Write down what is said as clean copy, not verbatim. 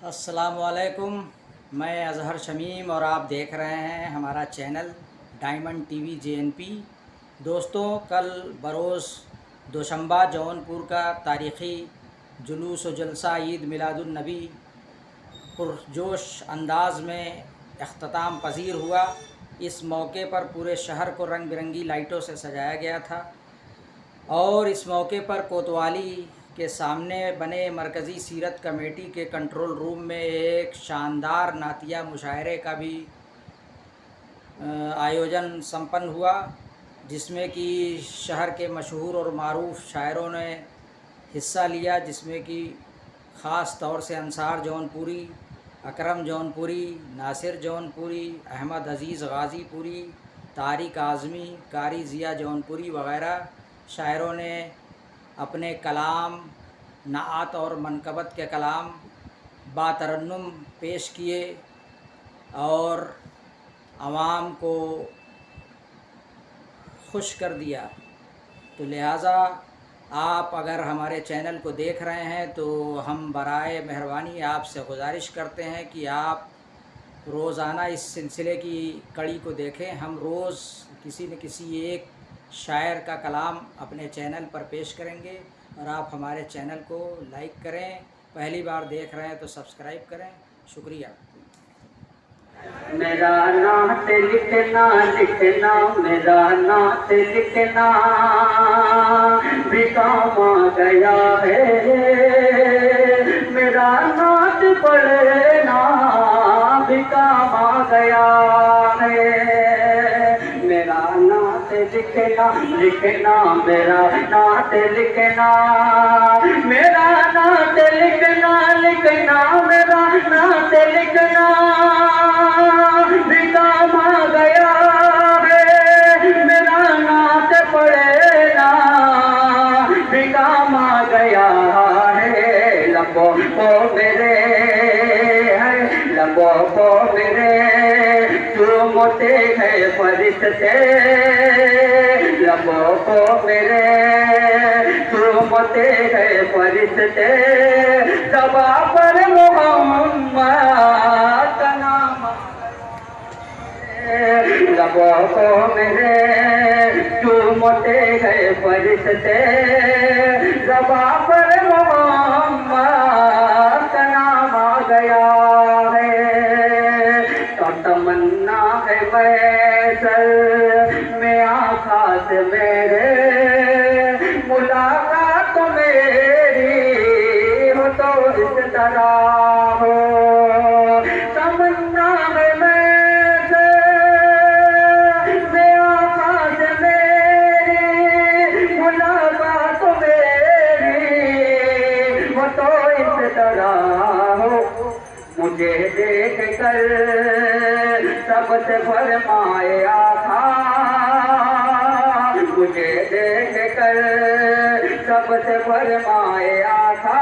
अस्सलामुअलैकुम, मैं अज़हर शमीम और आप देख रहे हैं हमारा चैनल डायमंड टीवी JNP। दोस्तों, कल बरोज़ दोशंबा जौनपुर का तारीख़ी जुलूस व जलसा ईद मिलादुन्नबी पुरजोश अंदाज में अख्ताम पज़ीर हुआ। इस मौके पर पूरे शहर को रंग बिरंगी लाइटों से सजाया गया था और इस मौके पर कोतवाली के सामने बने मरकज़ी सीरत कमेटी के कंट्रोल रूम में एक शानदार नातिया मुशायरे का भी आयोजन संपन्न हुआ, जिसमें कि शहर के मशहूर और मारूफ़ शायरों ने हिस्सा लिया, जिसमें कि ख़ास तौर से अंसार जौनपुरी, अकरम जौनपुरी, नासिर जौनपुरी, अहमद अज़ीज़ गाज़ीपुरी, तारिक आज़मी, कारी ज़िया जौनपुरी वग़ैरह शायरों ने अपने कलाम, नाअत और मनक़बत के कलाम बातरन्नुम पेश किए और आवाम को खुश कर दिया। तो लिहाजा आप अगर हमारे चैनल को देख रहे हैं तो हम बराए मेहरबानी आपसे गुजारिश करते हैं कि आप रोज़ाना इस सिलसिले की कड़ी को देखें। हम रोज़ किसी न किसी एक शायर का कलाम अपने चैनल पर पेश करेंगे और आप हमारे चैनल को लाइक करें। पहली बार देख रहे हैं तो सब्सक्राइब करें। शुक्रिया। मेरा नात लिखना लिखना, मेरा नात लिखना भी काम आ गया है। मेरा नात पढ़ना भी काम आ गया है। मेरा नात लिखना लिखना, मेरा नात लिखना, मेरा नात लिखना लिखना, मेरा नात लिखना भी काम आ गया है। मेरा नात पढ़ना भी काम आ गया है। लबों को मेरे है, लबों को मेरे चूमते हैं फरिश्ते। लबों को मेरे चूमते हैं फरिश्ते। दबा पर मोहम्मद का नाम, लबों को मेरे चूमते हैं फरिश्ते। दबा पर मोहम्मद का नाम आ गया है। तो तमन्ना है मैसर में आँखा से मेरे, मुलाकात मेरी हो तो इस तरह हो। तमन्ना है मैसर में आँखा से मेरी, मुलाकात मेरी हो तो इस तरह हो। मुझे देख कर सबसे फरमाए आका, मुझे देख कर सबसे फरमाए आका।